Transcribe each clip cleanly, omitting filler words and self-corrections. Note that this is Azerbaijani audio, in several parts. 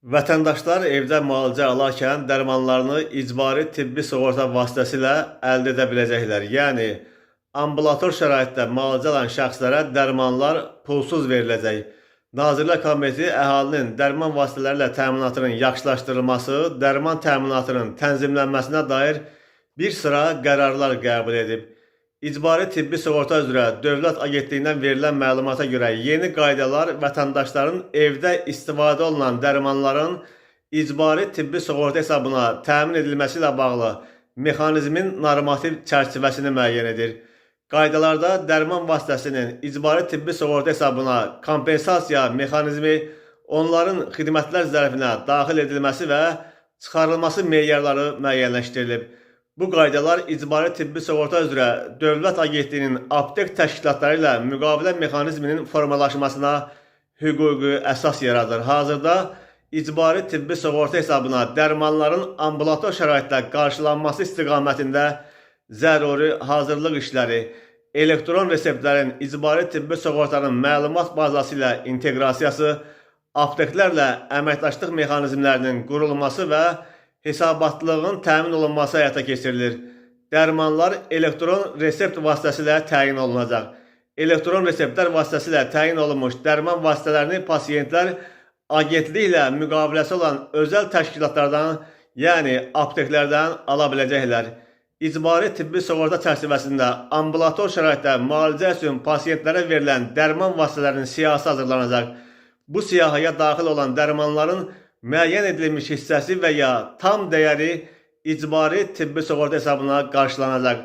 Vətəndaşlar evdə müalicə alarkən dərmanlarını icbari tibbi sığorta vasitəsilə əldə edə biləcəklər. Yəni, ambulator şəraitdə müalicə alan şəxslərə dərmanlar pulsuz veriləcək. Nazirlər Kabineti əhalinin dərman vasitələri ilə təminatının yaxşılaşdırılması, dərman təminatının tənzimlənməsinə dair bir sıra qərarlar qəbul edib. İcbari tibbi sığorta üzrə Dövlət Agentliyindən verilən məlumata görə yeni qaydalar vətəndaşların evdə istifadə olunan dərmanların icbari tibbi sığorta hesabına təmin edilməsi ilə bağlı mexanizmin normativ çərçivəsini müəyyən edir. Qaydalarda dərman vasitəsinin icbari tibbi sığorta hesabına kompensasiya mexanizmi, onların xidmətlər zərfinə daxil edilməsi və çıxarılması meyarları müəyyənləşdirilib. Bu qaydalar icbari tibbi sığorta üzrə Dövlət Agentliyinin aptek təşkilatları ilə müqavilə mexanizminin formalaşmasına hüquqi əsas yaradır. Hazırda icbari tibbi sığorta hesabına dərmanların ambulator şəraitdə qarşılanması istiqamətində zəruri hazırlıq işləri, elektron reseptlərin icbari tibbi sığortanın məlumat bazası ilə inteqrasiyası, apteklərlə əməkdaşlıq mexanizmlərinin qurulması və hesabatlığın təmin olunması həyata keçirilir. Dərmanlar elektron resept vasitəsilə təyin olunacaq. Elektron reseptlər vasitəsilə təyin olunmuş dərman vasitələrini pasiyentlər agentliklə müqaviləsi olan özəl təşkilatlardan, yəni apteklərdən ala biləcəklər. İcbari tibbi sığorta çərçivəsində ambulator şəraitdə müalicə üçün pasiyentlərə verilən dərman vasitələrinin siyahısı hazırlanacaq. Bu siyahıya daxil olan dərmanların müəyyən edilmiş hissəsi və ya tam dəyəri icbari tibbi sığorta hesabına qarşılanacaq.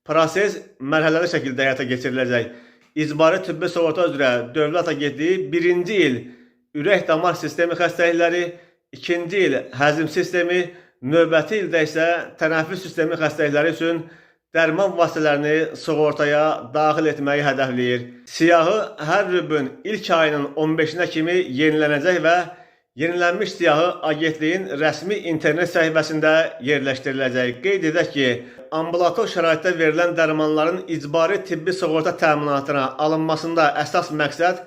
Proses mərhələli şəkildə həyata keçiriləcək. İcbari tibbi sığorta üzrə Dövlət Agentliyi 1-ci il ürək-damar sistemi xəstəlikləri, 2-ci il həzm sistemi, növbəti ildə isə tənəffüs sistemi xəstəlikləri üçün dərman vasitələrini sığortaya daxil etməyi hədəfləyir. Siyahı hər rübün ilk ayının 15-nə kimi yenilənəcək və yenilənmiş siyahı agentliyin rəsmi internet səhifəsində yerləşdiriləcək. Qeyd edək ki, ambulator şəraitdə verilən dərmanların icbari tibbi sığorta təminatına alınmasında əsas məqsəd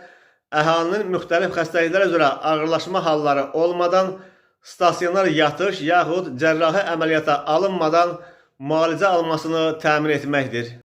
əhalinin müxtəlif xəstəliklər üzrə ağırlaşma halları olmadan, stasionar yatış yaxud cərrahi əməliyyata alınmadan müalicə almasını təmin etməkdir.